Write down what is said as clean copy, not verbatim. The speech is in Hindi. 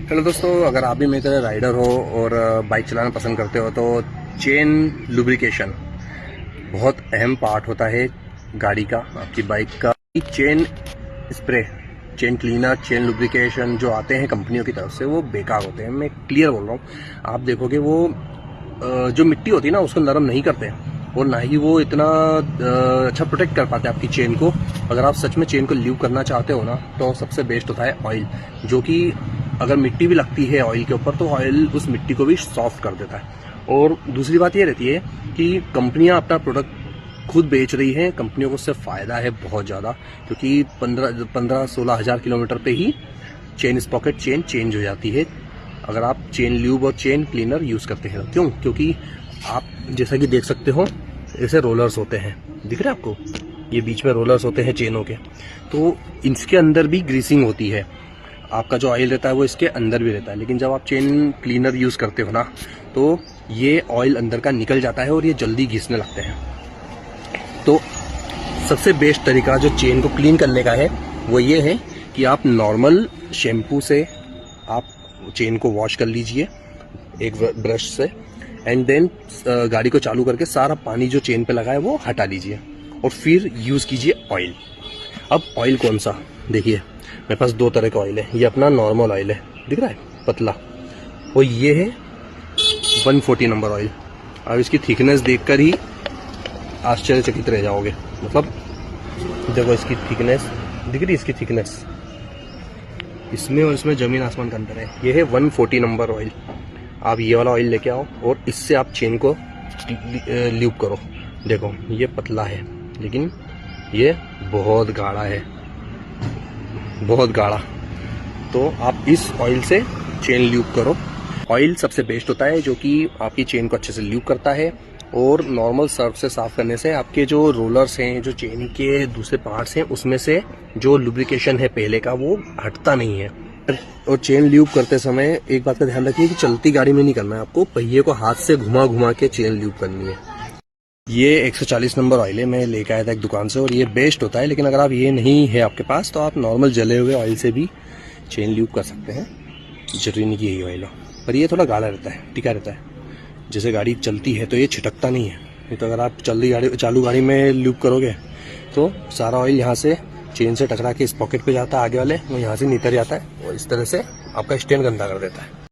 हेलो दोस्तों, अगर आप भी मेरी तरह राइडर हो और बाइक चलाना पसंद करते हो तो चेन लुब्रिकेशन बहुत अहम पार्ट होता है गाड़ी का, आपकी बाइक का। Chain spray, chain cleaner, chain lubrication जो आते हैं कंपनियों की तरफ से वो बेकार होते हैं। मैं क्लियर बोल रहा हूँ। आप देखोगे वो जो मिट्टी होती है ना उसको नरम नहीं करते और ना ही वो इतना अच्छा प्रोटेक्ट कर पाते हैं आपकी चेन को। अगर आप सच में चेन को ल्यूब करना चाहते हो ना तो सबसे बेस्ट होता है ऑयल, जो कि अगर मिट्टी भी लगती है ऑयल के ऊपर तो ऑयल उस मिट्टी को भी सॉफ्ट कर देता है। और दूसरी बात ये रहती है कि कंपनियां अपना प्रोडक्ट खुद बेच रही हैं, कंपनियों को उससे फ़ायदा है बहुत ज़्यादा, क्योंकि 15-16 हज़ार किलोमीटर पे ही चेन स्पॉकेट चेन चेंज हो जाती है अगर आप चेन ल्यूब और चेन क्लीनर यूज़ करते हैं। क्यों? क्योंकि आप जैसा कि देख सकते हो ऐसे रोलर्स होते हैं, दिख रहे हैं आपको? ये बीच में रोलर्स होते हैं चेनों के, तो इसके अंदर भी ग्रीसिंग होती है। आपका जो ऑयल रहता है वो इसके अंदर भी रहता है, लेकिन जब आप चेन क्लीनर यूज़ करते हो ना तो ये ऑयल अंदर का निकल जाता है और ये जल्दी घिसने लगते हैं। तो सबसे बेस्ट तरीका जो चेन को क्लीन करने का है वो ये है कि आप नॉर्मल शैम्पू से आप चेन को वॉश कर लीजिए एक ब्रश से, एंड देन गाड़ी को चालू करके सारा पानी जो चेन पे लगा है वो हटा लीजिए और फिर यूज़ कीजिए ऑयल। अब ऑयल कौन सा? देखिए मेरे पास दो तरह का ऑयल है। ये अपना नॉर्मल ऑयल है, दिख रहा है, पतला, और ये है 140 नंबर ऑयल। अब इसकी थिकनेस देखकर ही आश्चर्यचकित रह जाओगे। मतलब देखो इसकी थिकनेस दिख रही है, इसकी थिकनेस इसमें और इसमें जमीन आसमान का अंतर है। ये है 140 नंबर ऑयल। आप ये वाला ऑयल लेके आओ और इससे आप चेन को ल्यूब करो। देखो ये पतला है लेकिन ये बहुत गाढ़ा है, बहुत गाढ़ा। तो आप इस ऑयल से चेन ल्यूब करो। ऑयल सबसे बेस्ट होता है जो कि आपकी चेन को अच्छे से ल्यूब करता है, और नॉर्मल सर्फ से साफ करने से आपके जो रोलर्स हैं, जो चेन के दूसरे पार्ट्स हैं, उसमें से जो लुब्रिकेशन है पहले का वो हटता नहीं है। और चेन ल्यूब करते समय एक बात का ध्यान रखिए कि चलती गाड़ी में नहीं करना है, आपको पहिए को हाथ से घुमा घुमा के चेन ल्यूब करनी है। ये 140 नंबर ऑयल है, मैं लेकर आया था एक दुकान से और ये बेस्ट होता है। लेकिन अगर आप ये नहीं है आपके पास तो आप नॉर्मल जले हुए ऑयल से भी चेन ल्यूब कर सकते हैं, जरूरी नहीं कि यही ऑयल हो। पर ये थोड़ा गाढ़ा रहता है, टिका रहता है। जैसे गाड़ी चलती है तो ये छिटकता नहीं है, नहीं तो अगर आप चालू गाड़ी में ल्यूब करोगे तो सारा ऑयल यहाँ से चेन से टकरा के इस पॉकेट पे जाता है आगे वाले, वो यहाँ से नीचे जाता है और इस तरह से आपका स्टैंड गंदा कर देता है।